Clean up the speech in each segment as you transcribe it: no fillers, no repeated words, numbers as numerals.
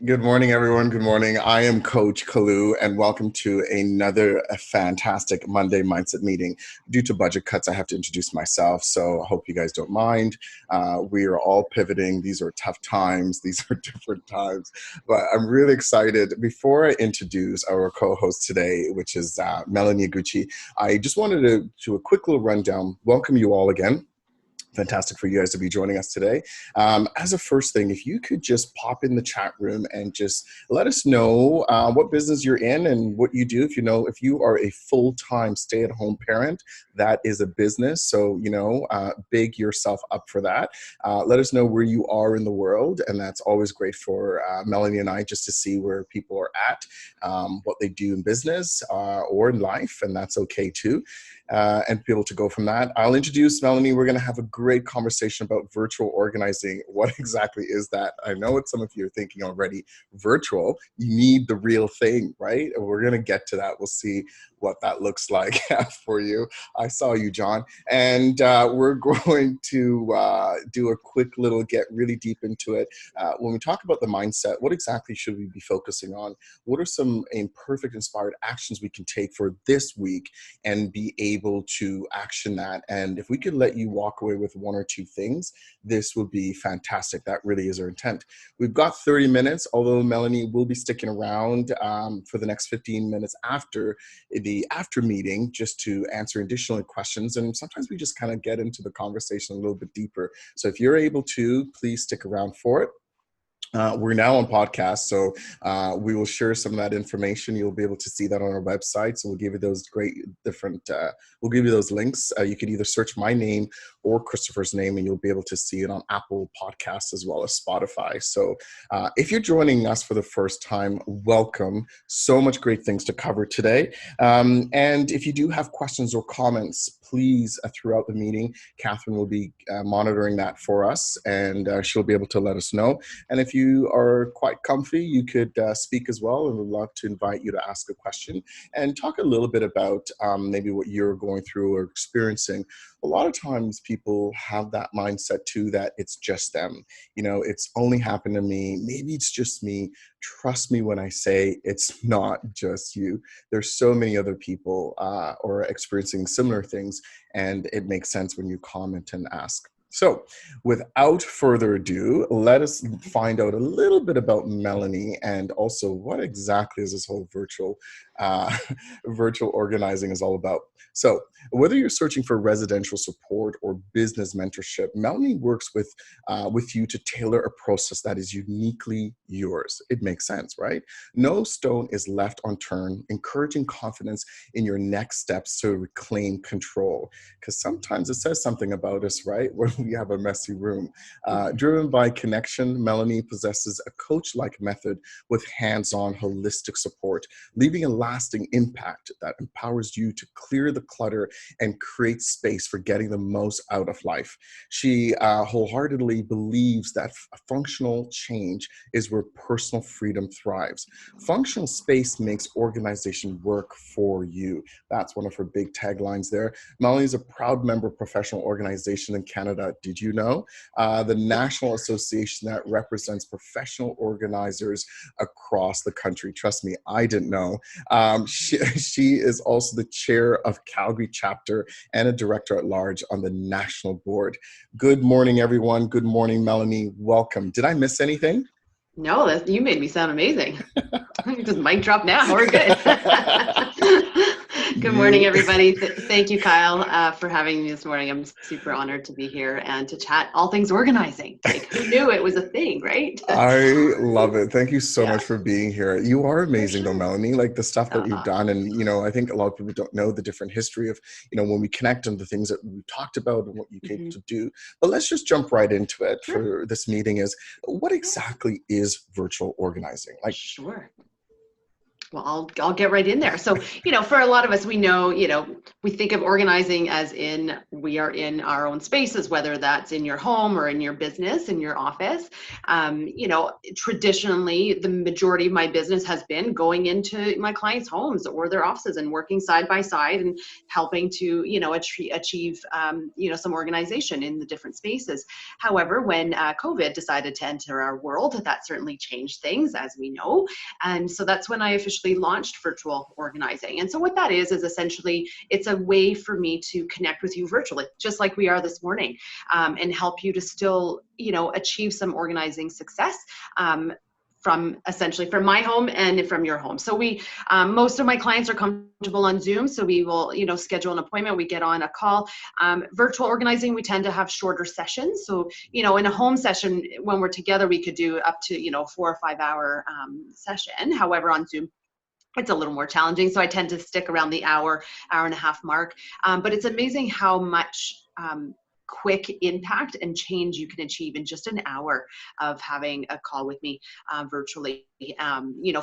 Good morning, everyone. Good morning. I am Coach Kalloo, and welcome to another fantastic Monday Mindset meeting. Due to budget cuts, I have to introduce myself, so I hope you guys don't mind. We are all pivoting. These are tough times. These are different times, but I'm really excited. Before I introduce our co-host today, which is Melanie Higuchi, I just wanted to do a quick little rundown. Welcome you all again. Fantastic for you guys to be joining us today. As a first thing, if you could just pop in the chat room and just let us know what business you're in and what you do. If you are a full-time stay-at-home parent, that is a business. So, big yourself up for that. Let us know where you are in the world. And that's always great for Melanie and I just to see where people are at, what they do in business or in life. And that's okay too. And be able to go from that. I'll introduce Melanie. We're going to have a great conversation about virtual organizing. What exactly is that? I know what some of you are thinking already. Virtual, you need the real thing, right? And we're going to get to that. We'll see what that looks like for you. I saw you, John. And we're going to do a quick little get really deep into it. When we talk about the mindset, what exactly should we be focusing on? What are some imperfect inspired actions we can take for this week and be able to action that? And if we could let you walk away with one or two things, this would be fantastic. That really is our intent. We've got 30 minutes, although Melanie will be sticking around for the next 15 minutes after the after meeting just to answer additional questions. And sometimes we just kind of get into the conversation a little bit deeper. So if you're able to, please stick around for it. We're now on podcast, so we will share some of that information. You'll be able to see that on our website. So we'll give you those great different, we'll give you those links. You can either search my name or Christopher's name, and you'll be able to see it on Apple Podcasts as well as Spotify. So if you're joining us for the first time, welcome. So much great things to cover today. And if you do have questions or comments, please, throughout the meeting, Catherine will be monitoring that for us, and she'll be able to let us know. And if you are quite comfy, you could speak as well, and we'd love to invite you to ask a question and talk a little bit about maybe what you're going through or experiencing. A lot of times people have that mindset too, that it's just them. It's only happened to me. Maybe it's just me. Trust me when I say it's not just you. There's so many other people or experiencing similar things, and it makes sense when you comment and ask. So without further ado, let us find out a little bit about Melanie and also what exactly is this whole virtual organizing is all about. So whether you're searching for residential support or business mentorship, Melanie works with you to tailor a process that is uniquely yours. It makes sense, right? No stone is left unturned, encouraging confidence in your next steps to reclaim control. Because sometimes it says something about us, right? When we have a messy room. Driven by connection, Melanie possesses a coach-like method with hands-on holistic support, leaving a lasting impact that empowers you to clear the clutter and create space for getting the most out of life. She wholeheartedly believes that functional change is where personal freedom thrives. Functional space makes organization work for you. That's one of her big taglines there. Melanie is a proud member of professional organization in Canada. Did you know? The national association that represents professional organizers across the country. Trust me, I didn't know. She is also the chair of Calgary chapter and a director at large on the national board. Good morning, everyone. Good morning, Melanie. Welcome. Did I miss anything? No, you made me sound amazing. Just mic drop now. We're good. Good morning, everybody. Thank you, Kyle, for having me this morning. I'm super honored to be here and to chat all things organizing. Like, who knew it was a thing, right? I love it. Thank you so much for being here. You are amazing, though, Melanie. Like the stuff that you've done, and I think a lot of people don't know the different history of when we connect on the things that we talked about and what you're capable to do. But let's just jump right into it for this meeting. Is what exactly is virtual organizing? Sure. Well, I'll get right in there. So, for a lot of us, we know, we think of organizing as in we are in our own spaces, whether that's in your home or in your business, in your office. Traditionally, the majority of my business has been going into my clients' homes or their offices and working side by side and helping to, achieve, some organization in the different spaces. However, when COVID decided to enter our world, that certainly changed things, as we know. And so that's when I officially launched virtual organizing. And so what that is essentially, it's a way for me to connect with you virtually, just like we are this morning, and help you to still, achieve some organizing success. From my home and from your home. So most of my clients are comfortable on Zoom. So we will, schedule an appointment. We get on a call. Virtual organizing, we tend to have shorter sessions. So, in a home session, when we're together, we could do up to, 4 or 5 hour session. However, on Zoom, it's a little more challenging. So I tend to stick around the hour and a half mark. But it's amazing how much quick impact and change you can achieve in just an hour of having a call with me virtually.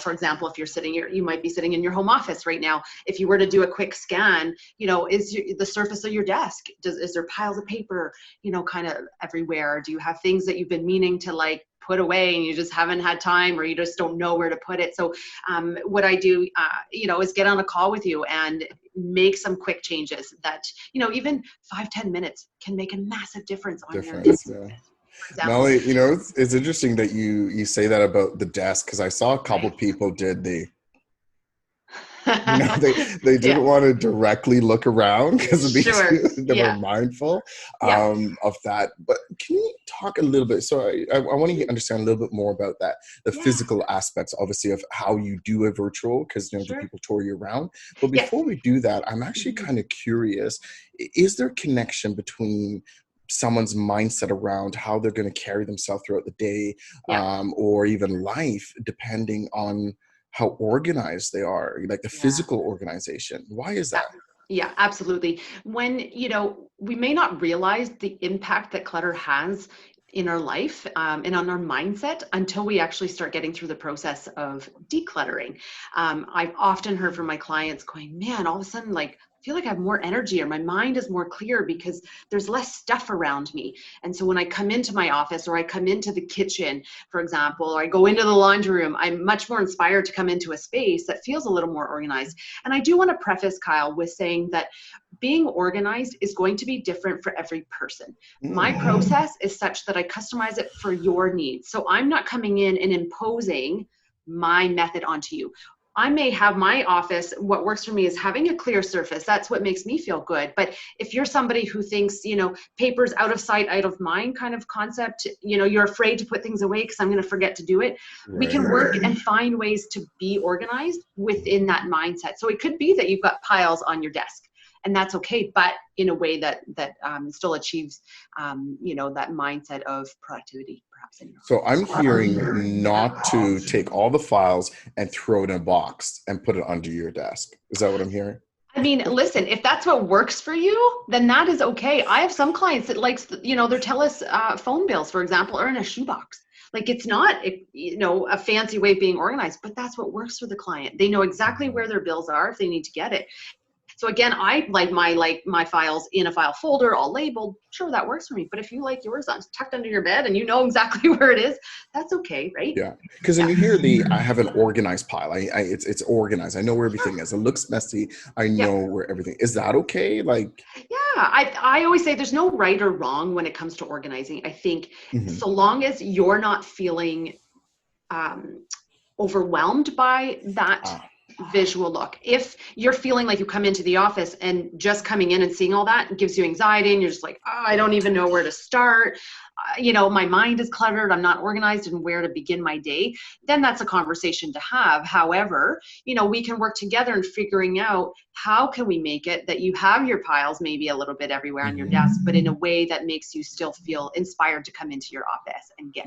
For example, if you might be sitting in your home office right now. If you were to do a quick scan, is the surface of your desk, is there piles of paper, kind of everywhere? Do you have things that you've been meaning to put away and you just haven't had time, or you just don't know where to put it? So what I do, is get on a call with you and make some quick changes that, even 5-10 minutes can make a massive difference on your business. Yeah. Melanie, it's interesting that you say that about the desk, because I saw a couple people did they didn't want to directly look around because they were mindful of that. But can you talk a little bit? So I want to understand a little bit more about that, the physical aspects, obviously, of how you do a virtual, because the people tour you around. But before we do that, I'm actually kind of curious, is there a connection between someone's mindset around how they're going to carry themselves throughout the day or even life, depending on how organized they are, like the physical organization? Why is that? Yeah, absolutely. When, we may not realize the impact that clutter has in our life and on our mindset until we actually start getting through the process of decluttering. I've often heard from my clients going, man, all of a sudden, I feel like I have more energy, or my mind is more clear because there's less stuff around me. And so when I come into my office, or I come into the kitchen, for example, or I go into the laundry room, I'm much more inspired to come into a space that feels a little more organized. And I do want to preface, Kyle, with saying that being organized is going to be different for every person. My process is such that I customize it for your needs. So I'm not coming in and imposing my method onto you. I may have my office, what works for me is having a clear surface. That's what makes me feel good. But if you're somebody who thinks, paper's out of sight, out of mind kind of concept, you're afraid to put things away because I'm going to forget to do it. We can work and find ways to be organized within that mindset. So it could be that you've got piles on your desk, and that's okay, but in a way that still achieves, that mindset of productivity. So I'm hearing not to take all the files and throw it in a box and put it under your desk. Is that what I'm hearing? I mean, listen, if that's what works for you, then that is okay. I have some clients that likes, their TELUS phone bills, for example, are in a shoebox. It's not, a fancy way of being organized, but that's what works for the client. They know exactly where their bills are if they need to get it. So again, I like my files in a file folder, all labeled. Sure, that works for me. But if you like yours tucked under your bed and you know exactly where it is, that's okay, right? Yeah, because when you hear I have an organized pile. It's organized. I know where everything is. It looks messy. I know where everything is. That okay? I always say there's no right or wrong when it comes to organizing. I think so long as you're not feeling overwhelmed by that visual look. If you're feeling like you come into the office and just coming in and seeing all that gives you anxiety, and you're just like, I don't even know where to start, my mind is cluttered, I'm not organized and where to begin my day, then that's a conversation to have. However, we can work together in figuring out how can we make it that you have your piles maybe a little bit everywhere on your desk, but in a way that makes you still feel inspired to come into your office and get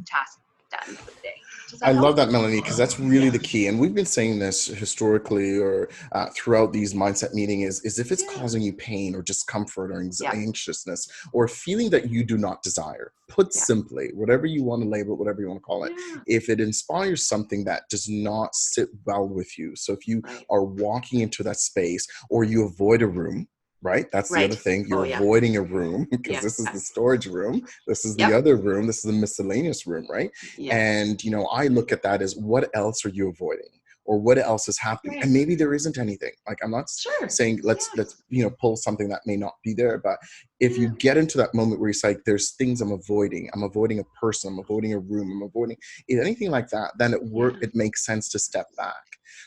tasks done for the day. Does I that love help? that, Melanie, because that's really the key. And we've been saying this historically or throughout these mindset meetings is if it's causing you pain or discomfort or anxiousness or a feeling that you do not desire, put simply, whatever you want to label it, whatever you want to call it, if it inspires something that does not sit well with you. So if you are walking into that space or you avoid a room, right? That's the other thing. You're avoiding a room because this is the storage room. This is the other room. This is the miscellaneous room, right? And, you know, I look at that as what else are you avoiding? Or what else is happening? And maybe there isn't anything. Like, I'm not saying let's you know, pull something that may not be there. But if you get into that moment where you're like, there's things I'm avoiding a person, I'm avoiding a room, I'm avoiding anything like that, then it makes sense to step back.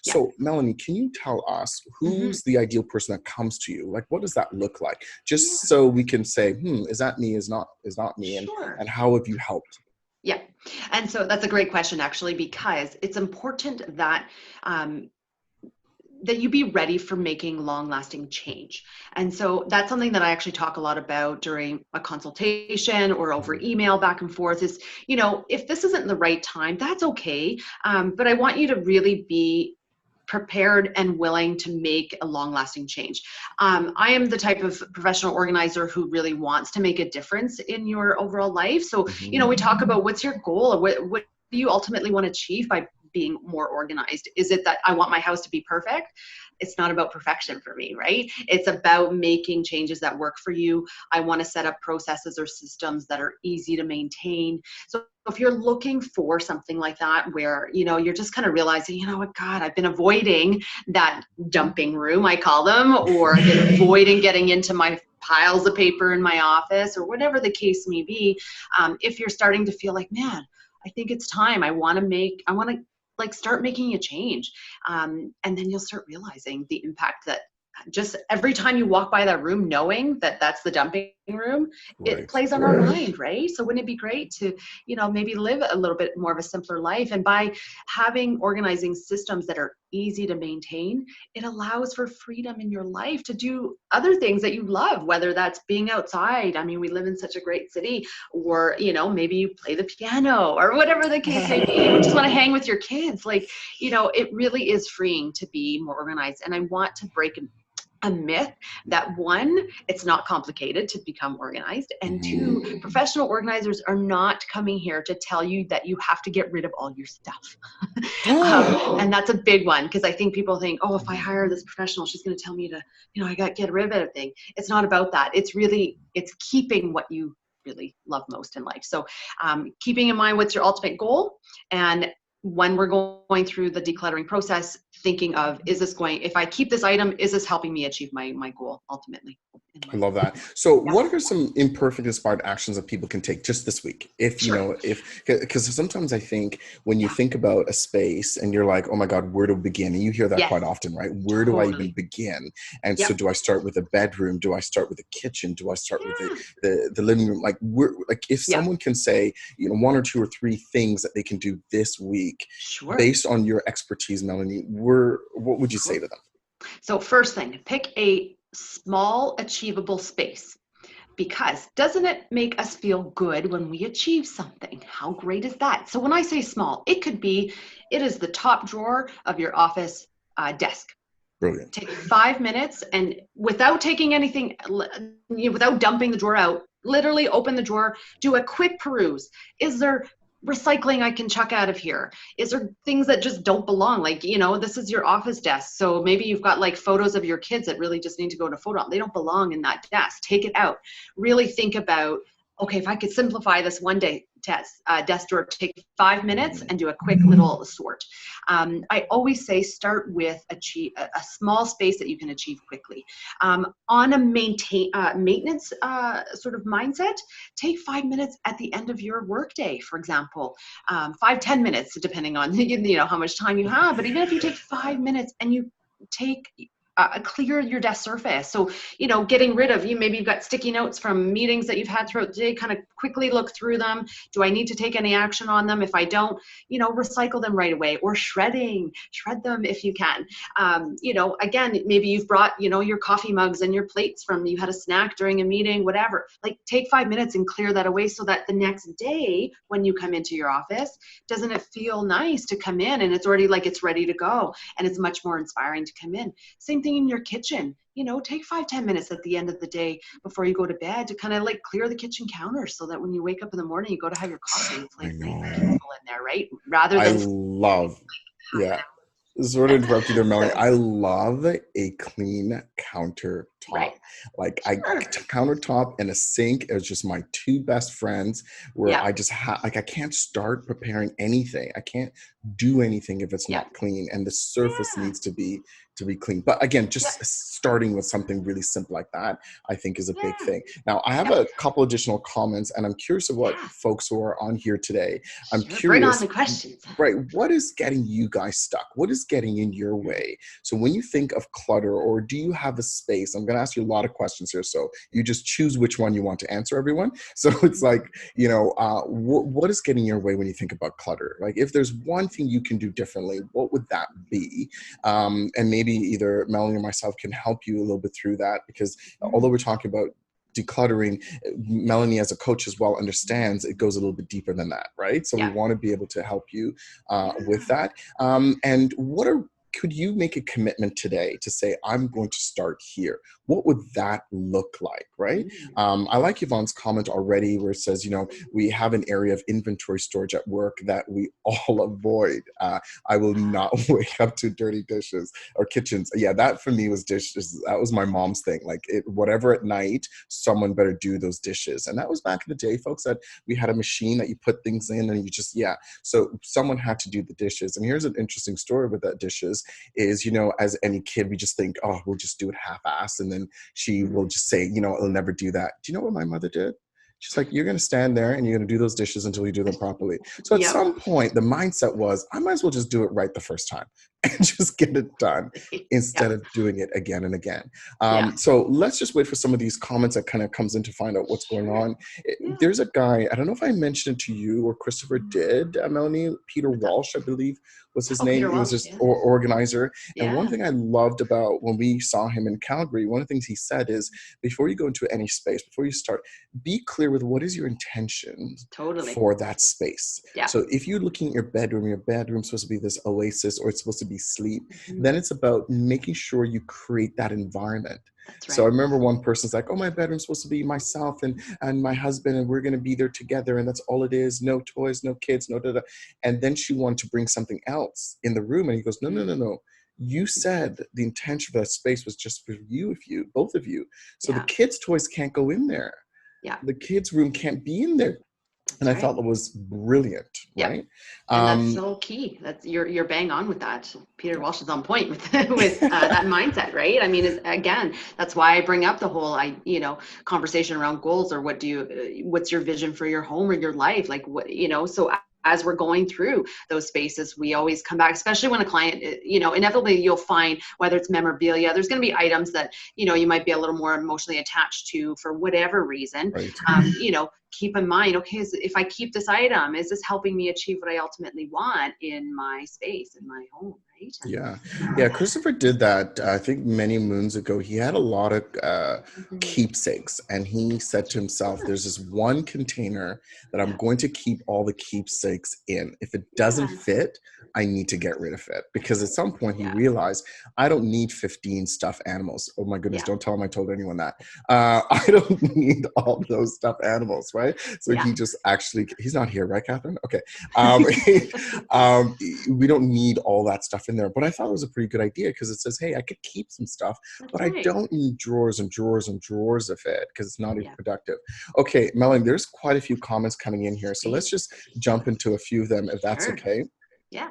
So Melanie, can you tell us who's the ideal person that comes to you? Like, what does that look like? Just so we can say, is that me, is not me, and how have you helped? Yeah. And so that's a great question, actually, because it's important that that you be ready for making long-lasting change. And so that's something that I actually talk a lot about during a consultation or over email back and forth is, you know, if this isn't the right time, that's okay. But I want you to really be prepared and willing to make a long-lasting change. I am the type of professional organizer who really wants to make a difference in your overall life. So, you know, we talk about what's your goal, or what do you ultimately want to achieve by being more organized? Is it that I want my house to be perfect? It's not about perfection for me, right? It's about making changes that work for you. I want to set up processes or systems that are easy to maintain. So if you're looking for something like that, where, you know, you're just kind of realizing, you know what, God, I've been avoiding that dumping room, I call them, or I've been avoiding getting into my piles of paper in my office, or whatever the case may be. If you're starting to feel like, man, I think it's time, I want to like start making a change. And then you'll start realizing the impact that just every time you walk by that room, knowing that that's the dumping room, it plays on our mind, right? So wouldn't it be great to, you know, maybe live a little bit more of a simpler life? And by having organizing systems that are easy to maintain, it allows for freedom in your life to do other things that you love, whether that's being outside. I mean, we live in such a great city, or, you know, maybe you play the piano or whatever the case may be. You just want to hang with your kids. Like, you know, it really is freeing to be more organized. And I want to break a myth that, one, it's not complicated to become organized, and two, professional organizers are not coming here to tell you that you have to get rid of all your stuff. And that's a big one, because I think people think, oh, if I hire this professional, she's going to tell me to, you know, I got to get rid of everything. It's not about that. It's keeping what you really love most in life. So keeping in mind what's your ultimate goal, and when we're going through the decluttering process, thinking of, if I keep this item, is this helping me achieve my goal ultimately? I love that. So what are some imperfect inspired actions that people can take just this week? If, you know, because sometimes I think when you think about a space and you're like, oh my God, where to begin? And you hear that quite often, right? Where do I even begin? And so do I start with a bedroom? Do I start with a kitchen? Do I start with the living room? Like, if someone can say, you know, one or two or three things that they can do this week based on your expertise, Melanie, what would you say to them? So first thing, pick a small achievable space, because doesn't it make us feel good when we achieve something? How great is that? So when I say small, it is the top drawer of your office desk. Brilliant. Take 5 minutes, and without taking anything, without dumping the drawer out, literally open the drawer, do a quick peruse. Is there recycling I can chuck out of here? Is there things that just don't belong? Like, you know, this is your office desk, so maybe you've got like photos of your kids that really just need to go in a photo album. They don't belong in that desk. Take it out. Really think about, okay, if I could simplify this one day desk drawer, take 5 minutes and do a quick little sort. I always say start with a small space that you can achieve quickly. On a maintenance sort of mindset, take 5 minutes at the end of your workday, for example, 5-10 minutes, depending on, you know, how much time you have. But even if you take 5 minutes and you take clear your desk surface. So, getting rid of, maybe you've got sticky notes from meetings that you've had throughout the day, kind of quickly look through them. Do I need to take any action on them? If I don't, recycle them right away, or shred them if you can. Again, maybe you've brought, your coffee mugs and your plates from, you had a snack during a meeting, whatever. Like, take 5 minutes and clear that away, so that the next day when you come into your office, doesn't it feel nice to come in and it's already like it's ready to go, and it's much more inspiring to come in. Same thing in your kitchen. Take 5-10 minutes at the end of the day before you go to bed to kind of like clear the kitchen counter, so that when you wake up in the morning, you go to have your coffee, it's like nice and full in there, right? Rather than yeah. Sort of interrupt you there, Melanie. I love a clean countertop. Right. Like, countertop and a sink is just my two best friends, where I just I can't start preparing anything. I can't do anything if it's not clean, and the surface needs to be clean. But again, just starting with something really simple like that, I think, is a big thing. Now, I have a couple additional comments, and I'm curious of what folks who are on here today. I'm curious. Bring on the questions. Right. What is getting you guys stuck? What is getting in your way? So when you think of clutter, or do you have a space? I'm going to ask you a lot of questions here, so you just choose which one you want to answer, everyone. So it's like, what is getting in your way when you think about clutter? Like, if there's one thing you can do differently, what would that be? And maybe either Melanie or myself can help you a little bit through that, because although we're talking about decluttering, Melanie, as a coach as well, understands it goes a little bit deeper than that, right? So we want to be able to help you with that. And could you make a commitment today to say, I'm going to start here? What would that look like, right? I like Yvonne's comment already, where it says, we have an area of inventory storage at work that we all avoid. I will not wake up to dirty dishes or kitchens. Yeah, that for me was dishes. That was my mom's thing. Like, whatever at night, someone better do those dishes. And that was back in the day, folks, that we had a machine that you put things in, and you just, so someone had to do the dishes. And here's an interesting story with that dishes is, as any kid, we just think, oh, we'll just do it half-assed. And then she will just say, I'll never do that. Do you know what my mother did? She's like, you're going to stand there and you're going to do those dishes until you do them properly. So at some point, the mindset was, I might as well just do it right the first time and just get it done instead of doing it again and again. So let's just wait for some of these comments that kind of comes in to find out what's going on. There's a guy, I don't know if I mentioned it to you or Christopher did, Melanie, Peter Walsh, I believe was his name. He was this organizer. And one thing I loved about when we saw him in Calgary, one of the things he said is, before you go into any space, before you start, be clear with what is your intention for that space. So if you're looking at your bedroom's supposed to be this oasis, or it's supposed to be sleep, then it's about making sure you create that environment. Right. So I remember one person's like, oh, my bedroom's supposed to be myself and my husband, and we're going to be there together, and that's all it is. No toys, no kids, no da-da. And then she wanted to bring something else in the room, and he goes, no. You said the intention of that space was just for both of you. So the kids' toys can't go in there. The kids' room can't be in there. And I thought that was brilliant, right? And that's so key. That's you're bang on with that. Peter Walsh is on point with that mindset, right? I mean, again, that's why I bring up the whole conversation around goals, or what's your vision for your home or your life, like what so. As we're going through those spaces, we always come back, especially when a client, inevitably you'll find, whether it's memorabilia, there's going to be items that, you might be a little more emotionally attached to for whatever reason. Right. Keep in mind, okay, if I keep this item, is this helping me achieve what I ultimately want in my space, in my home, right? Yeah. Christopher did that, I think many moons ago. He had a lot of keepsakes, and he said to himself, there's this one container that I'm going to keep all the keepsakes in. If it doesn't fit, I need to get rid of it, because at some point he realized, I don't need 15 stuffed animals. Oh my goodness, don't tell him I told anyone that. I don't need all those stuffed animals, right? So he just he's not here, right, Catherine? Okay. We don't need all that stuff in there. But I thought it was a pretty good idea, because it says, hey, I could keep some stuff, but I don't need drawers and drawers and drawers of it, because it's not even productive. Okay, Melanie, there's quite a few comments coming in here. So let's just jump into a few of them, if that's okay. Yeah.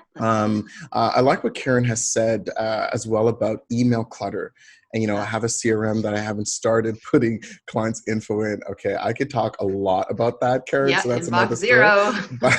I like what Karen has said as well about email clutter. And, I have a CRM that I haven't started putting clients' info in. Okay, I could talk a lot about that, Karen. So that's another story. But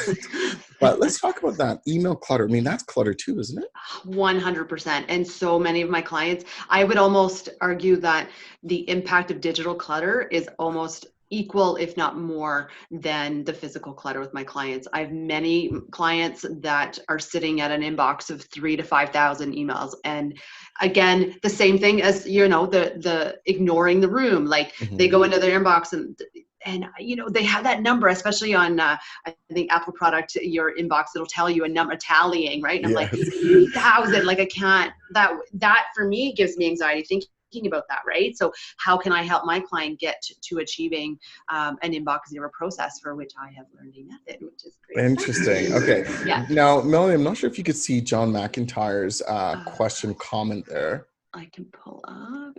But let's talk about that email clutter. I mean, that's clutter too, isn't it? 100%. And so many of my clients, I would almost argue that the impact of digital clutter is almost equal, if not more, than the physical clutter with my clients. I have many clients that are sitting at an inbox of 3,000 to 5,000 emails. And again, the same thing as, the ignoring the room, like they go into their inbox and they have that number, especially on I think Apple product, your inbox, it'll tell you a number tallying, right? And I'm like 3,000, like I can't, that for me gives me anxiety thinking about that, right? So how can I help my client get to achieving an inbox zero process, for which I have learned a method, which is great. Interesting. Okay. Yeah. Now, Melanie, I'm not sure if you could see John McIntyre's question comment there. I can pull up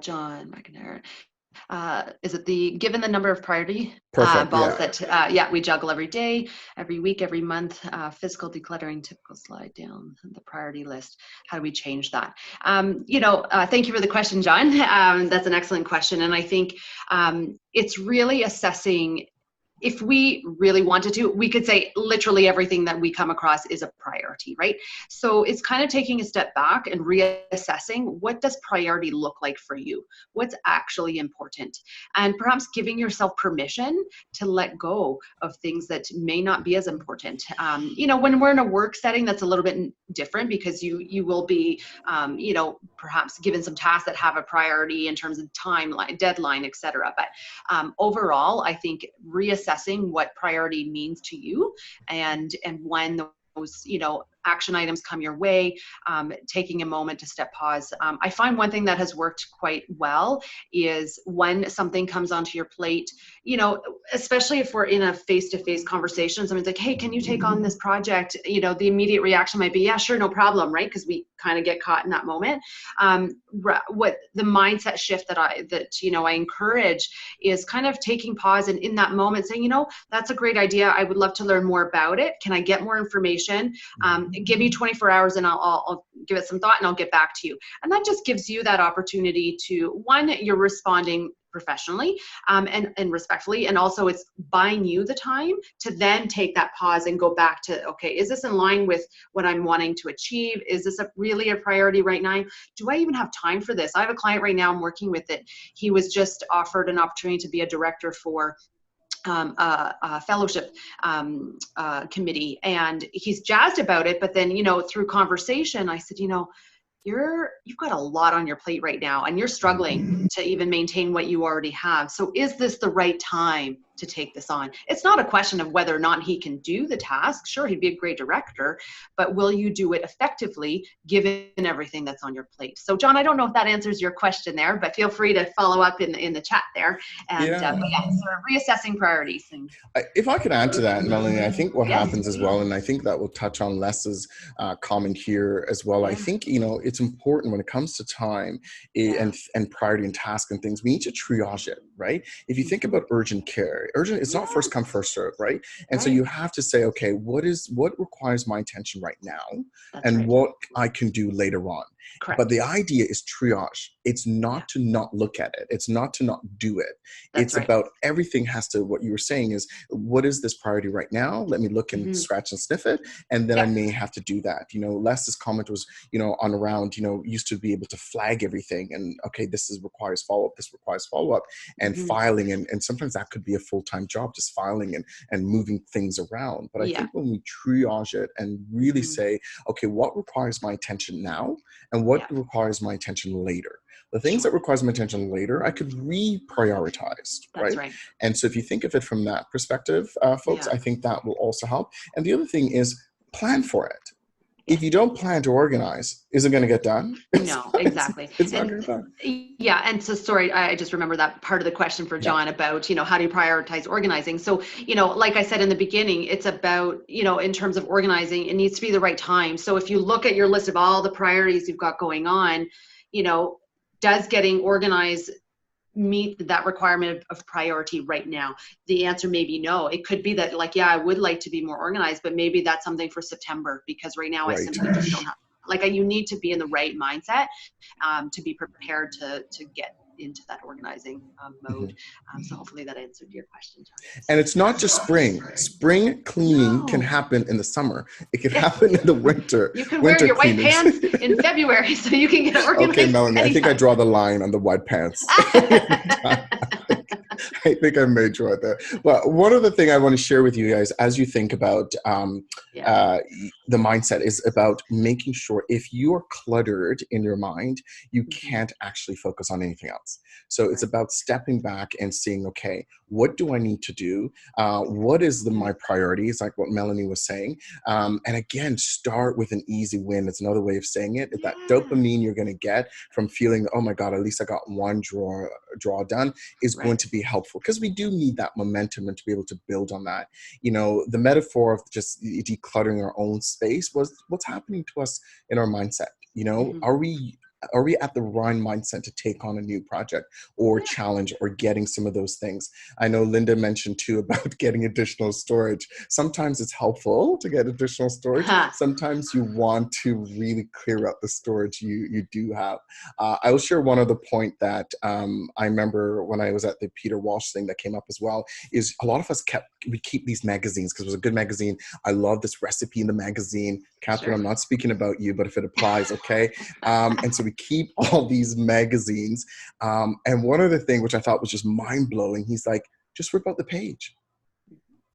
John McIntyre. Is it given the number of priority Perfect, balls that we juggle every day, every week, every month, physical decluttering, typical slide down the priority list. How do we change that? Thank you for the question, John. That's an excellent question. And I think it's really assessing. If we really wanted to, we could say literally everything that we come across is a priority, right? So it's kind of taking a step back and reassessing, what does priority look like for you? What's actually important? And perhaps giving yourself permission to let go of things that may not be as important. When we're in a work setting, that's a little bit different, because you will be, perhaps given some tasks that have a priority in terms of timeline, deadline, etc. But overall, I think reassessing what priority means to you, and when those action items come your way, taking a moment to pause. I find one thing that has worked quite well is when something comes onto your plate, especially if we're in a face-to-face conversation, someone's like, hey, can you take on this project? The immediate reaction might be, yeah, sure, no problem, right? Because we kind of get caught in that moment. What the mindset shift that I encourage is kind of taking pause, and in that moment saying, that's a great idea. I would love to learn more about it. Can I get more information? Give me 24 hours and I'll give it some thought and I'll get back to you. And that just gives you that opportunity to, one, you're responding professionally and respectfully, and also it's buying you the time to then take that pause and go back to, okay, is this in line with what I'm wanting to achieve? Is this really a priority right now? Do I even have time for this? I have a client right now, I'm working with it. He was just offered an opportunity to be a director for a fellowship committee, and he's jazzed about it. But then, through conversation, I said, you've got a lot on your plate right now, and you're struggling to even maintain what you already have. So is this the right time to take this on? It's not a question of whether or not he can do the task. Sure, he'd be a great director, but will you do it effectively given everything that's on your plate? So John, I don't know if that answers your question there, but feel free to follow up in the chat there. And sort of reassessing priorities. If I could add to that, Melanie, I think what happens as well, and I think that will touch on Les's comment here as well. I think, it's important when it comes to time and priority and task and things, we need to triage it, right? If you think about urgent care, it's not first come, first serve, right? And so you have to say, okay, what requires my attention right now, what I can do later on. Correct. But the idea is triage. It's not to not look at it. It's not to not do it. It's about everything has to, what you were saying is, what is this priority right now? Let me look and scratch and sniff it. And then I may have to do that. Les's comment was, on around, used to be able to flag everything and, okay, this requires follow-up, this requires follow-up, and filing. And sometimes that could be a full-time job, just filing and moving things around. But I think when we triage it and really say, okay, what requires my attention now? And what requires my attention later? The things that requires my attention later, I could reprioritize, right? And so if you think of it from that perspective, folks, I think that will also help. And the other thing is plan for it. If you don't plan to organize, is it going to get done? No, exactly. It's not going to get done. Yeah. And so, sorry, I just remember that part of the question for John about, how do you prioritize organizing? So, like I said in the beginning, it's about, in terms of organizing, it needs to be the right time. So if you look at your list of all the priorities you've got going on, does getting organized meet that requirement of priority right now? The answer may be no. It could be that, like, I would like to be more organized, but maybe that's something for September, because right now I simply just don't have, you need to be in the right mindset to be prepared to get into that organizing mode. So hopefully that answered your question, John. And it's not just spring. Spring cleaning can happen in the summer. It can happen in the winter. You can wear winter your white cleanings. pants in February so you can get organized. Okay, Melanie, I think I draw the line on the white pants. I think I may draw it there. But one other thing I want to share with you guys as you think about the mindset is about making sure if you are cluttered in your mind, you can't actually focus on anything else. So it's about stepping back and seeing, okay, what do I need to do? What is my priorities, like what Melanie was saying? And again, start with an easy win. It's another way of saying it. That dopamine you're going to get from feeling, oh my God, at least I got one draw done is going to be helpful, because we do need that momentum and to be able to build on that. You know, the metaphor of just decluttering our own space was what's happening to us in our mindset. You know, are we at the right mindset to take on a new project or challenge or getting some of those things? I know Linda mentioned too about getting additional storage. Sometimes it's helpful to get additional storage. Sometimes you want to really clear out the storage you do have. I will share one other point that I remember when I was at the Peter Walsh thing that came up as well, is a lot of us keep these magazines because it was a good magazine. I love this recipe in the magazine. Catherine, I'm not speaking about you, but if it applies, okay? And so we keep all these magazines. And one other thing, which I thought was just mind-blowing, he's like, just rip out the page.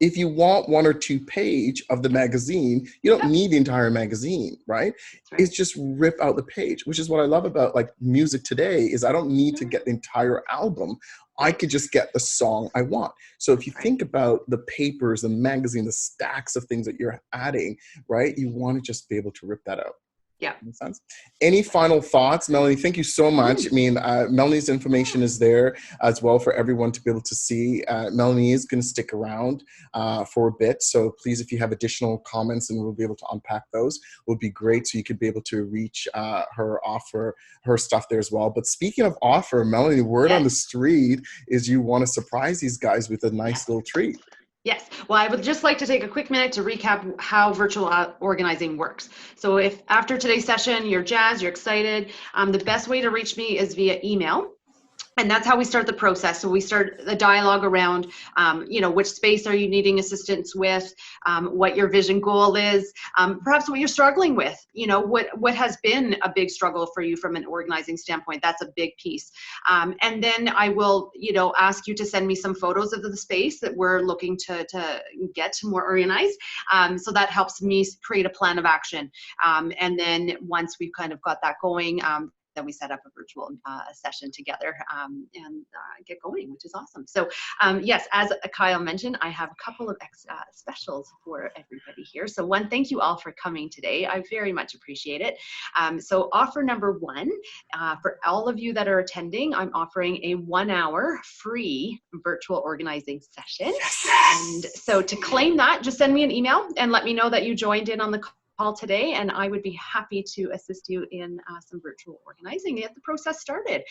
If you want 1 or 2 page of the magazine, you don't need the entire magazine, right? It's just rip out the page, which is what I love about like music today, is I don't need to get the entire album. I could just get the song I want. So if you think about the papers, the magazine, the stacks of things that you're adding, right? You want to just be able to rip that out. Yeah. Makes sense. Any final thoughts, Melanie? Thank you so much. I mean, Melanie's information is there as well for everyone to be able to see. Melanie is going to stick around for a bit. So please, if you have additional comments and we'll be able to unpack those, would be great. So you could be able to reach her, offer her stuff there as well. But speaking of offer, Melanie, word on the street is you want to surprise these guys with a nice little treat. Yes. Well, I would just like to take a quick minute to recap how virtual organizing works. So if after today's session, you're jazzed, you're excited, the best way to reach me is via email. And that's how we start the process. So we start the dialogue around, you know, which space are you needing assistance with, what your vision goal is, perhaps what you're struggling with, you know, what has been a big struggle for you from an organizing standpoint. That's a big piece. And then I will, you know, ask you to send me some photos of the space that we're looking to get more organized. So that helps me create a plan of action. And then once we've kind of got that going, then we set up a virtual session together and get going, which is awesome. So yes, as Kyle mentioned, I have a couple of specials for everybody here. So one, thank you all for coming today. I very much appreciate it. So offer number 1, for all of you that are attending, I'm offering a 1-hour free virtual organizing session. And so to claim that, just send me an email and let me know that you joined in on the call today, and I would be happy to assist you in some virtual organizing, get the process started.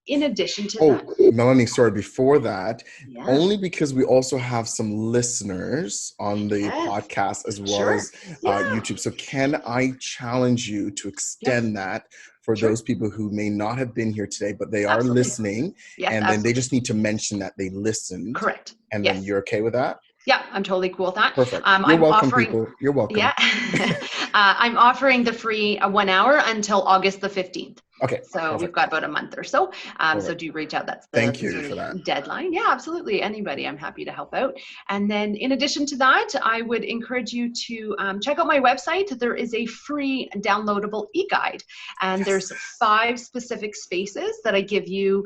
In addition to that, Melanie, sorry, before that, only because we also have some listeners on the podcast as well as YouTube. So can I challenge you to extend that for those people who may not have been here today, but they are listening, and then they just need to mention that they listened. Correct. And then you're okay with that? Yeah, I'm totally cool with that. Perfect. You're welcome, people. You're welcome. Yeah. I'm offering the free 1 hour until August the 15th. Okay. So we've got about a month or so. So do reach out. That's the Thank you for that deadline. Yeah, absolutely. Anybody, I'm happy to help out. And then in addition to that, I would encourage you to check out my website. There is a free downloadable e-guide, and there's 5 specific spaces that I give you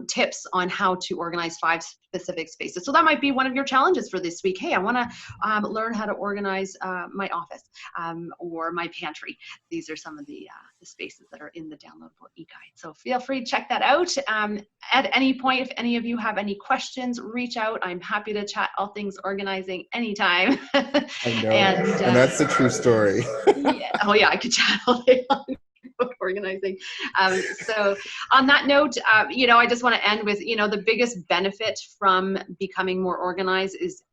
tips on how to organize 5 specific spaces. So that might be one of your challenges for this week. Hey, I want to learn how to organize my office or my pantry. These are some of the spaces that are in the downloadable e-guide. So feel free to check that out. At any point, if any of you have any questions, reach out. I'm happy to chat all things organizing anytime. I know. And that's the true story. Oh yeah, I could chat all day long about organizing. So on that note, you know, I just want to end with, you know, the biggest benefit from becoming more organized is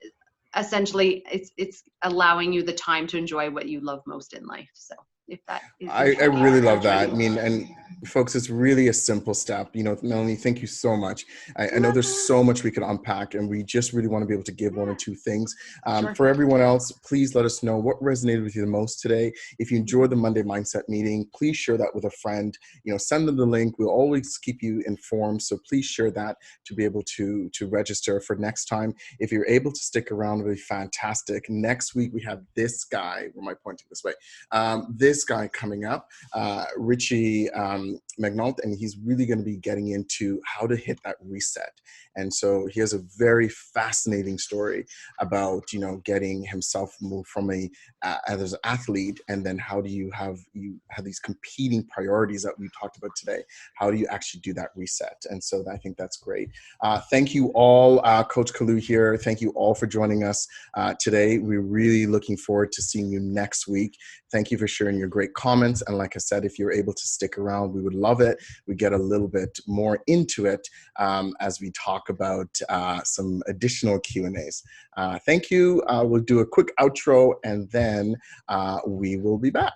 essentially it's allowing you the time to enjoy what you love most in life. So if that is I really love that. I mean, and folks, it's really a simple step. You know, Melanie, thank you so much. I know there's so much we could unpack, and we just really want to be able to give one or two things. Sure. For everyone else, please let us know what resonated with you the most today. If you enjoyed the Monday Mindset meeting, please share that with a friend. You know, send them the link. We'll always keep you informed. So please share that to be able to register for next time. If you're able to stick around, it'll be fantastic. Next week, we have this guy. Where am I pointing this way? This guy coming up, Richie Magnault, and he's really going to be getting into how to hit that reset. And so he has a very fascinating story about, you know, getting himself moved from as an athlete, and then how do you have these competing priorities that we talked about today. How do you actually do that reset? And so I think that's great. Thank you all, Coach Kalloo here. Thank you all for joining us today. We're really looking forward to seeing you next week. Thank you for sharing your great comments. And like I said, if you're able to stick around, we would love it. We get a little bit more into it as we talk about some additional Q&As. Thank you. We'll do a quick outro, and then we will be back.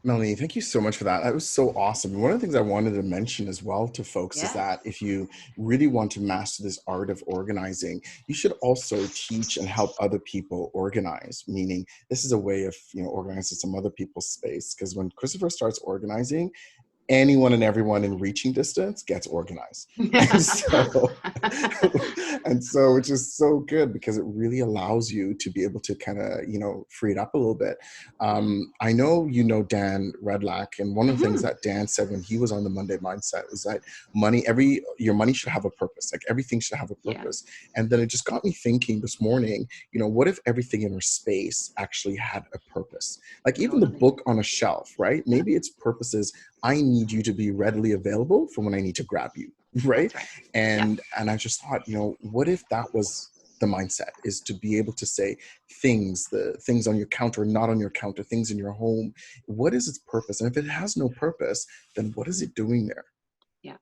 Melanie, thank you so much for that. That was so awesome. One of the things I wanted to mention as well to folks is that if you really want to master this art of organizing, you should also teach and help other people organize, meaning this is a way of, you know, organizing some other people's space. Because when Christopher starts organizing, anyone and everyone in reaching distance gets organized. And so which is so good, because it really allows you to be able to kind of, you know, free it up a little bit. I know, you know, Dan Redlack, and one of the things that Dan said when he was on the Monday Mindset is that your money should have a purpose. Like everything should have a purpose. And then it just got me thinking this morning, you know, what if everything in our space actually had a purpose? Like even the book on a shelf, right? Maybe its purpose is, I need you to be readily available for when I need to grab you, right? And I just thought, you know, what if that was the mindset, is to be able to say the things on your counter, not on your counter, things in your home, what is its purpose? And if it has no purpose, then what is it doing there? Yeah.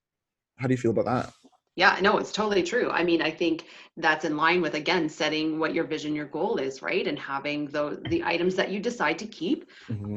How do you feel about that? Yeah, no, it's totally true. I mean, I think that's in line with, again, setting what your vision, your goal is, right? And having the items that you decide to keep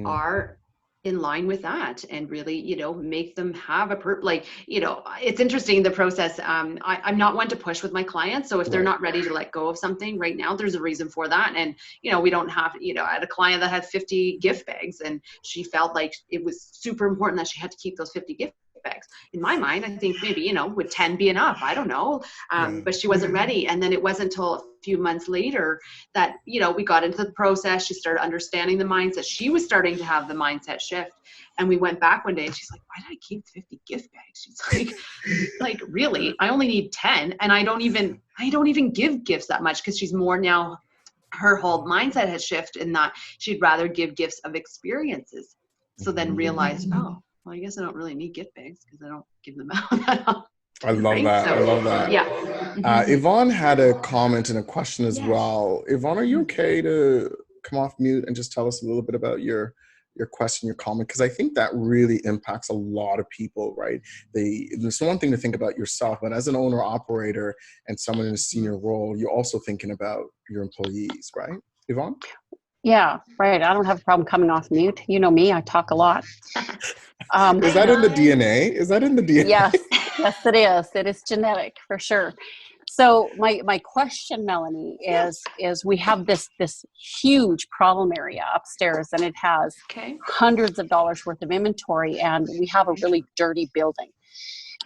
are in line with that, and really, you know, make them have like, you know, it's interesting, the process. I'm not one to push with my clients. So if they're not ready to let go of something right now, there's a reason for that. And, you know, we don't have, you know, I had a client that had 50 gift bags, and she felt like it was super important that she had to keep those 50 gift bags. In my mind, I think maybe, you know, would 10 be enough? I don't know. But she wasn't ready. And then it wasn't until a few months later that, you know, we got into the process. She started understanding the mindset. She was starting to have the mindset shift. And we went back one day, and she's like, why did I keep 50 gift bags? She's like, really? I only need 10. And I don't even give gifts that much, because she's more now, her whole mindset has shifted in that she'd rather give gifts of experiences. So then realized, oh, well, I guess I don't really need gift bags, because I don't give them out. I love that. So, I love that. Yeah. Yvonne had a comment and a question as well. Yvonne, are you okay to come off mute and just tell us a little bit about your question, your comment? Because I think that really impacts a lot of people, right? There's one thing to think about yourself, but as an owner operator and someone in a senior role, you're also thinking about your employees, right? Yvonne? Yeah, right. I don't have a problem coming off mute. You know me, I talk a lot. Is that in the DNA? Is that in the DNA? Yes, it is. It is genetic for sure. So my question, Melanie, is we have this huge problem area upstairs, and it has hundreds of dollars worth of inventory, and we have a really dirty building.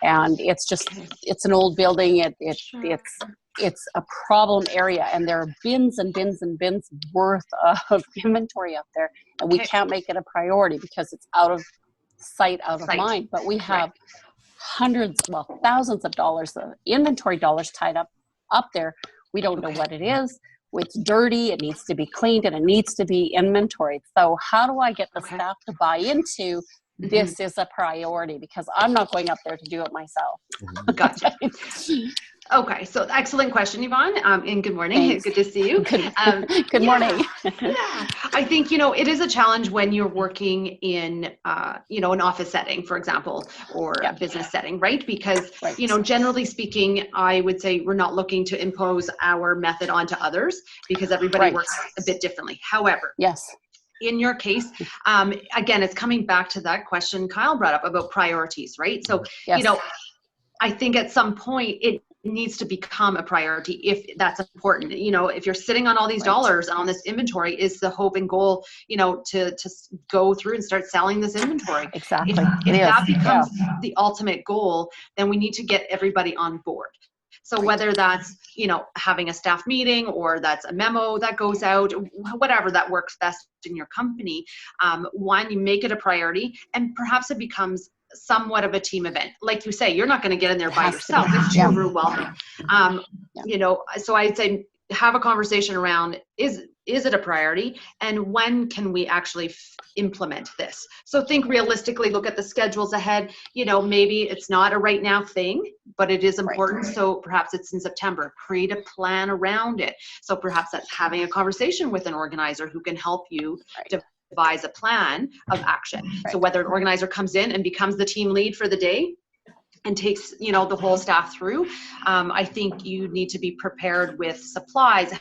And it's an old building. It's a problem area, and there are bins and bins and bins worth of inventory up there, and we can't make it a priority because it's out of sight, out of mind. But we have hundreds, well, thousands of dollars of inventory dollars tied up there. We don't know what it is. It's dirty, it needs to be cleaned, and it needs to be inventoried. So how do I get the staff to buy into this is a priority? Because I'm not going up there to do it myself. Gotcha. Okay, so excellent question, Yvonne, and good morning. Thanks. Good to see you. Good morning. Yeah, I think, it is a challenge when you're working in, an office setting, for example, or a business setting, right? Because, generally speaking, I would say we're not looking to impose our method onto others because everybody works a bit differently. However, in your case, again, it's coming back to that question Kyle brought up about priorities, right? So, I think at some point it needs to become a priority if that's important. If you're sitting on all these dollars on this inventory, is the hope and goal, to go through and start selling this inventory. Exactly. If that becomes the ultimate goal, then we need to get everybody on board. So whether that's, having a staff meeting or that's a memo that goes out, whatever that works best in your company, one, you make it a priority, and perhaps it becomes somewhat of a team event. Like you say, you're not going to get in there by yourself. It's overwhelming. So I'd say have a conversation around, is it a priority, and when can we actually implement this? So think realistically, look at the schedules ahead. Maybe it's not a right now thing, but it is important. So perhaps it's in September. Create a plan around it. So perhaps that's having a conversation with an organizer who can help you devise a plan of action. So whether an organizer comes in and becomes the team lead for the day and takes, the whole staff through, I think you need to be prepared with supplies,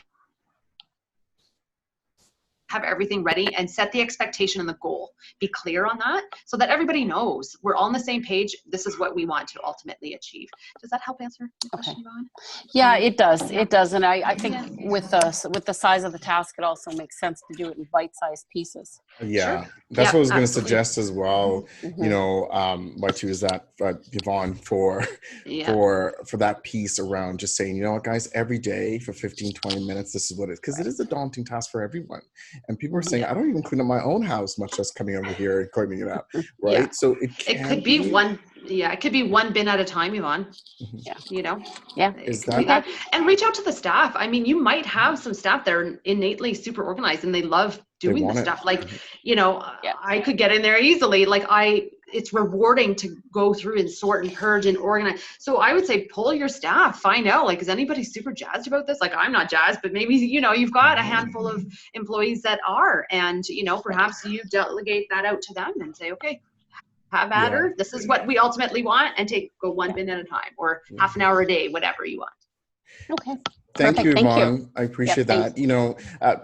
have everything ready, and set the expectation and the goal. Be clear on that so that everybody knows we're all on the same page. This is what we want to ultimately achieve. Does that help answer the question, Yvonne? Yeah, it does. It does. And I think with the size of the task, it also makes sense to do it in bite-sized pieces. Yeah, that's what I was going to suggest as well. What you was that Yvonne for that piece around just saying, what, guys, every day for 15-20 minutes, this is what it is, because it is a daunting task for everyone. And people are saying, I don't even clean up my own house, much less coming over here and cleaning it up, right? So it could be one. Yeah, it could be one bin at a time, Yvonne. Is that? And reach out to the staff. I mean, you might have some staff that are innately super organized and they love doing the stuff. Like, I could get in there easily. Like it's rewarding to go through and sort and purge and organize. So I would say pull your staff, find out, like, is anybody super jazzed about this? Like, I'm not jazzed, but maybe, you've got a handful of employees that are, and, perhaps you delegate that out to them and say, okay, have at her. This is what we ultimately want, and go one bin at a time, or half an hour a day, whatever you want. Okay. Thank you, Yvonne. I appreciate that.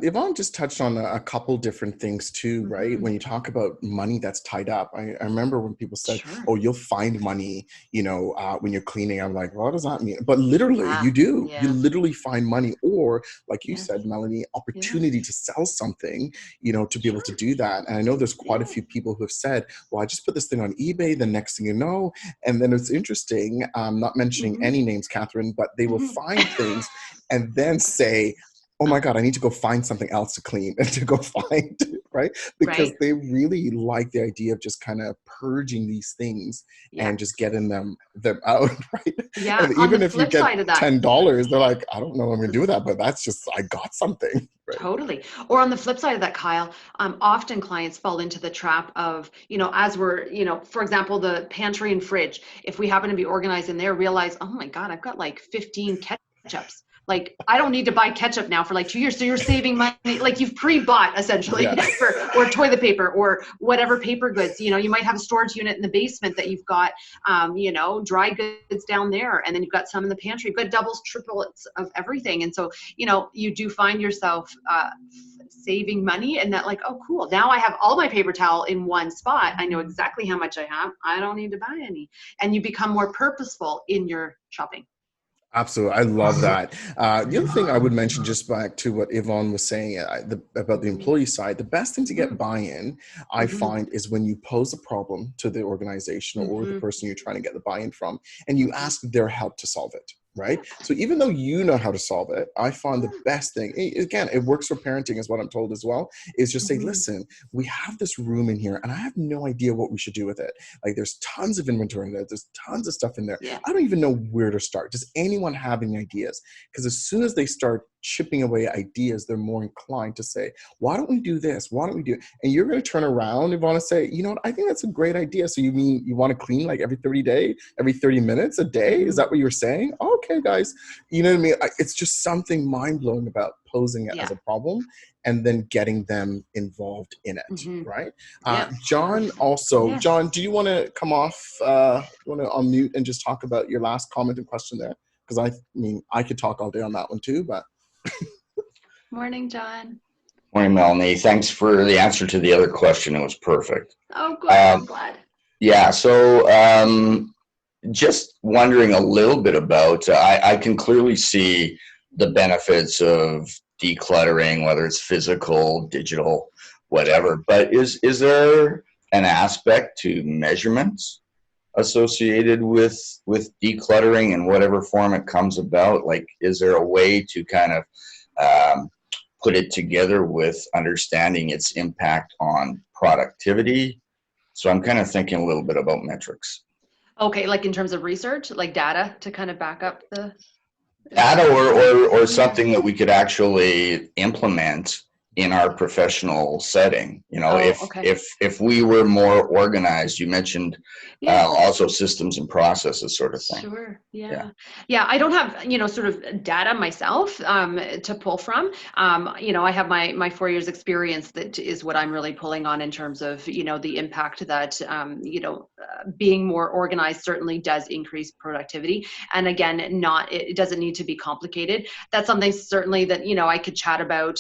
Yvonne just touched on a couple different things too, right? When you talk about money that's tied up, I remember when people said, oh, you'll find money, when you're cleaning. I'm like, well, what does that mean? But literally you do. You literally find money, or like you said, Melanie, opportunity to sell something, to be able to do that. And I know there's quite a few people who have said, well, I just put this thing on eBay, the next thing you know, and then it's interesting, not mentioning any names, Catherine, but they will find things and then say, oh my God, I need to go find something else to clean and to go find, right? Because they really like the idea of just kind of purging these things and just getting them out, right? Yeah. And even if you get $10, they're like, I don't know what I'm gonna do with that, but that's just, I got something. Right? Totally. Or on the flip side of that, Kyle, often clients fall into the trap of, as we're, for example, the pantry and fridge, if we happen to be organized in there, realize, oh my God, I've got like 15 ketchups. Like, I don't need to buy ketchup now for like 2 years. So you're saving money, like you've pre-bought essentially or toilet paper or whatever paper goods. You might have a storage unit in the basement that you've got, dry goods down there. And then you've got some in the pantry. You've got doubles, triples of everything. And so, you do find yourself saving money, and that like, oh, cool. Now I have all my paper towel in one spot. I know exactly how much I have. I don't need to buy any. And you become more purposeful in your shopping. Absolutely. I love that. The other thing I would mention, just back to what Yvonne was saying about the employee side, the best thing to get buy-in, I find, is when you pose a problem to the organization or the person you're trying to get the buy-in from, and you ask their help to solve it. right? So even though you know how to solve it, I find the best thing, again, it works for parenting is what I'm told as well, is just say, listen, we have this room in here and I have no idea what we should do with it. Like there's tons of inventory in there. There's tons of stuff in there. Yeah. I don't even know where to start. Does anyone have any ideas? Because as soon as they start chipping away ideas, they're more inclined to say, why don't we do this? Why don't we do it? And you're going to turn around and want to say, you know what, I think that's a great idea. So you mean you want to clean like every 30 minutes a day? Is that what you're saying? Okay, guys. You know what I mean? It's just something mind-blowing about posing it as a problem and then getting them involved in it, right? John also, John, do you want to come off, you want to unmute and just talk about your last comment and question there? Because I mean, I could talk all day on that one too, but. Morning, John. Morning, Melanie. Thanks for the answer to the other question. It was perfect. Oh, good. I'm glad. Yeah. So just wondering a little bit about, I can clearly see the benefits of decluttering, whether it's physical, digital, whatever. But is there an aspect to measurements associated with decluttering in whatever form it comes about? Like, is there a way to kind of put it together with understanding its impact on productivity? So I'm kind of thinking a little bit about metrics. Okay, like in terms of research, like data to kind of back up the data or something that we could actually implement in our professional setting. You know, if we were more organized, you mentioned also systems and processes sort of thing. Sure. Yeah. I don't have, sort of data myself to pull from. I have my 4 years experience that is what I'm really pulling on in terms of, the impact that, being more organized certainly does increase productivity. And again, it doesn't need to be complicated. That's something certainly that, I could chat about,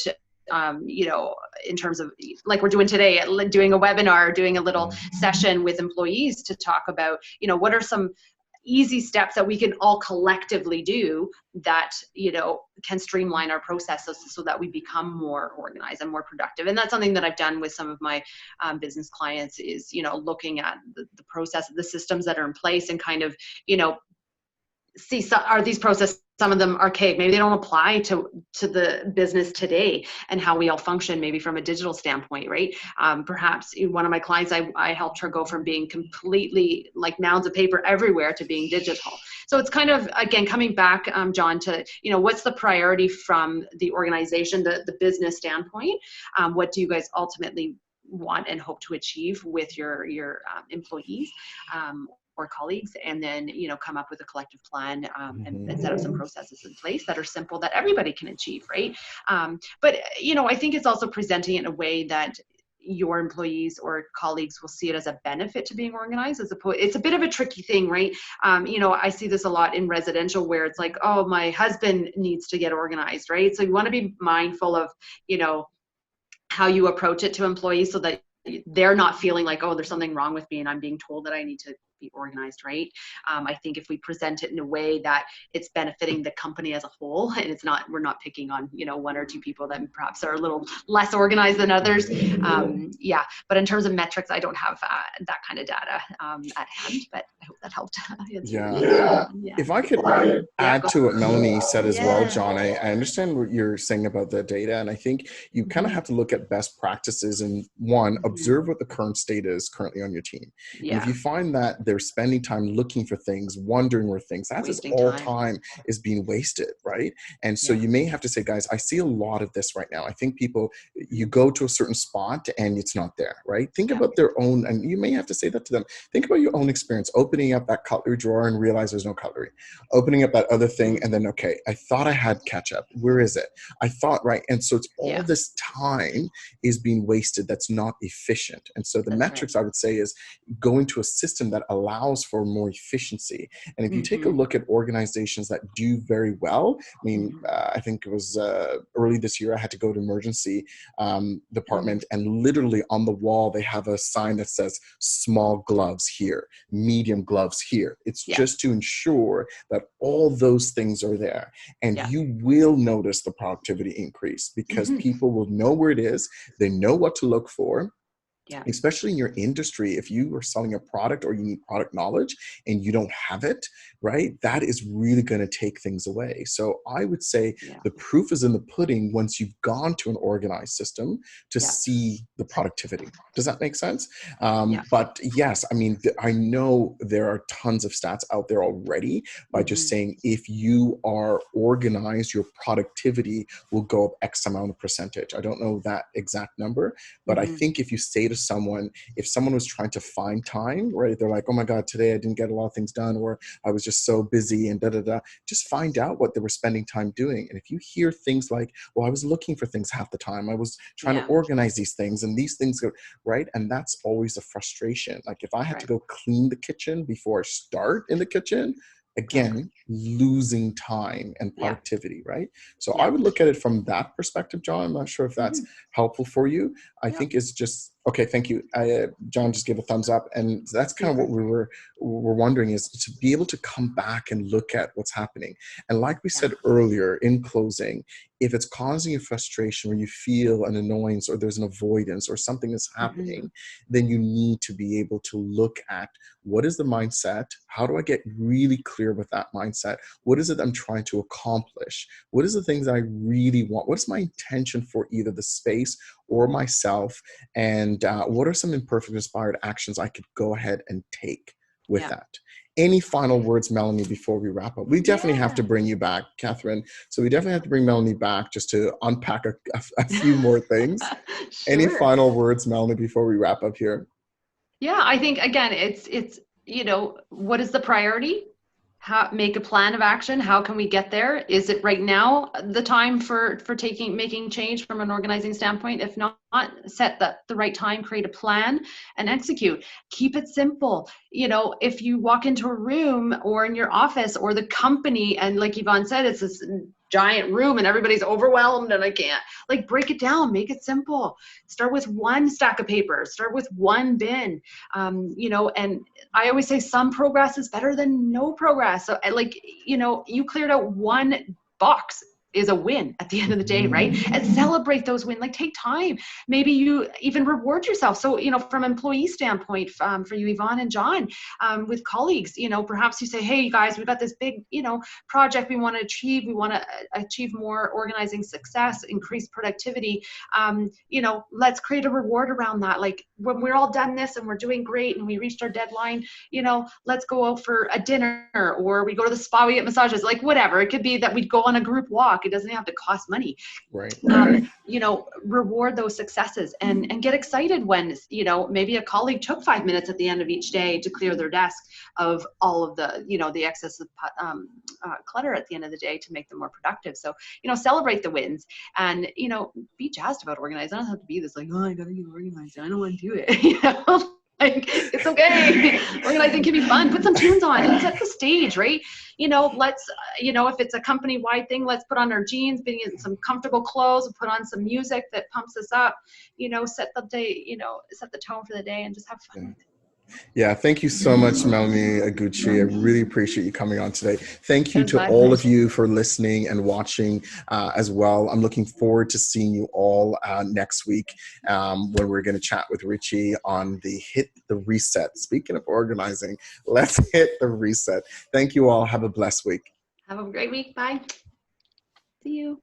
in terms of like we're doing today, doing a webinar, doing a little session with employees to talk about, what are some easy steps that we can all collectively do that, can streamline our processes so that we become more organized and more productive. And that's something that I've done with some of my business clients is, looking at the process, the systems that are in place and kind of, see, are these processes, some of them archaic, maybe they don't apply to the business today and how we all function, maybe from a digital standpoint, right? Perhaps one of my clients, I helped her go from being completely like mounds of paper everywhere to being digital. So it's kind of, again, coming back, John, to, what's the priority from the organization, the business standpoint? What do you guys ultimately want and hope to achieve with your employees? Or colleagues, and then come up with a collective plan and set up some processes in place that are simple that everybody can achieve, right? But I think it's also presenting it in a way that your employees or colleagues will see it as a benefit to being organized, as opposed. It's a bit of a tricky thing, right? I see this a lot in residential where it's like, oh, my husband needs to get organized, right? So you want to be mindful of how you approach it to employees so that they're not feeling like, oh, there's something wrong with me and I'm being told that I need to be organized, right? I think if we present it in a way that it's benefiting the company as a whole, and we're not picking on, one or two people that perhaps are a little less organized than others. But in terms of metrics, I don't have that kind of data at hand, but I hope that helped. If I could add to what Melanie said as well, John, I understand what you're saying about the data, and I think you kind of have to look at best practices and observe what the current state is currently on your team. And if you find that they're spending time looking for things, wondering where things, that's just all time is being wasted, right? And so you may have to say, guys, I see a lot of this right now. I think you go to a certain spot and it's not there, right? Think about their own, and you may have to say that to them. Think about your own experience, opening up that cutlery drawer and realize there's no cutlery. Opening up that other thing and then, okay, I thought I had ketchup. Where is it? I thought, right? And so it's all this time is being wasted that's not efficient. And so the metrics I would say is going to a system that allows for more efficiency. And if you take a look at organizations that do very well, I mean, I think it was early this year, I had to go to emergency department and literally on the wall, they have a sign that says small gloves here, medium gloves here. It's just to ensure that all those things are there. And you will notice the productivity increase because people will know where it is. They know what to look for. Yeah. Especially in your industry, if you are selling a product or you need product knowledge and you don't have it, right, that is really going to take things away. So I would say the proof is in the pudding once you've gone to an organized system to see the productivity. Does that make sense? But yes, I mean, I know there are tons of stats out there already by just saying if you are organized, your productivity will go up X amount of percentage. I don't know that exact number, but I think if you say to someone, if someone was trying to find time, right, they're like, oh my God, today I didn't get a lot of things done, or I was just so busy and just find out what they were spending time doing. And if you hear things like, well, I was looking for things half the time, I was trying to organize these things and these things go, right? And that's always a frustration. Like if I had to go clean the kitchen before I start in the kitchen, again, losing time and productivity, right? So I would look at it from that perspective, John. I'm not sure if that's helpful for you. I think it's just, okay, thank you. John just gave a thumbs up. And that's kind of what we're wondering, is to be able to come back and look at what's happening. And like we said earlier in closing, if it's causing you frustration or you feel an annoyance or there's an avoidance or something is happening, then you need to be able to look at what is the mindset? How do I get really clear with that mindset? What is it I'm trying to accomplish? What is the things that I really want? What's my intention for either the space or myself? And what are some imperfect inspired actions I could go ahead and take with that? Any final words, Melanie, before we wrap up? We definitely have to bring you back, Catherine. So we definitely have to bring Melanie back just to unpack a few more things. Any final words, Melanie, before we wrap up here? Yeah, I think, again, it's you know, what is the priority? Make a plan of action. How can we get there? Is it right now the time for making change from an organizing standpoint? If not, set the right time, create a plan and execute. Keep it simple. You know, if you walk into a room or in your office or the company, and like Yvonne said, it's this giant room and everybody's overwhelmed and I can't, like, break it down, make it simple. Start with one stack of paper, start with one bin. You know, and I always say some progress is better than no progress. So like, you know, you cleared out one box is a win at the end of the day, right? And celebrate those wins. Like, take time. Maybe you even reward yourself. So, you know, from employee standpoint, for you, Yvonne and John, with colleagues, you know, perhaps you say, hey, you guys, we've got this big, you know, project we want to achieve. We want to achieve more organizing success, increase productivity. You know, let's create a reward around that. Like, when we're all done this and we're doing great and we reached our deadline, you know, let's go out for a dinner, or we go to the spa, we get massages, like whatever. It could be that we'd go on a group walk. It doesn't have to cost money. Right. You know, reward those successes and get excited when, you know, maybe a colleague took 5 minutes at the end of each day to clear their desk of all of the, you know, the excess of clutter at the end of the day to make them more productive. So, you know, celebrate the wins and, you know, be jazzed about organizing. I don't have to be this like, oh, I gotta get organized. I don't want to do it. You know, like, it's okay. Organizing can be fun. Put some tunes on and set the stage, right? You know, let's, you know, if it's a company-wide thing, let's put on our jeans, be in some comfortable clothes, put on some music that pumps us up, you know, set the day, you know, set the tone for the day and just have fun with it. Yeah, thank you so much, Melanie Higuchi. I really appreciate you coming on today. Thank you to all of you for listening and watching as well. I'm looking forward to seeing you all next week when we're going to chat with Richie on the Hit the Reset. Speaking of organizing, let's hit the reset. Thank you all. Have a blessed week. Have a great week. Bye. See you.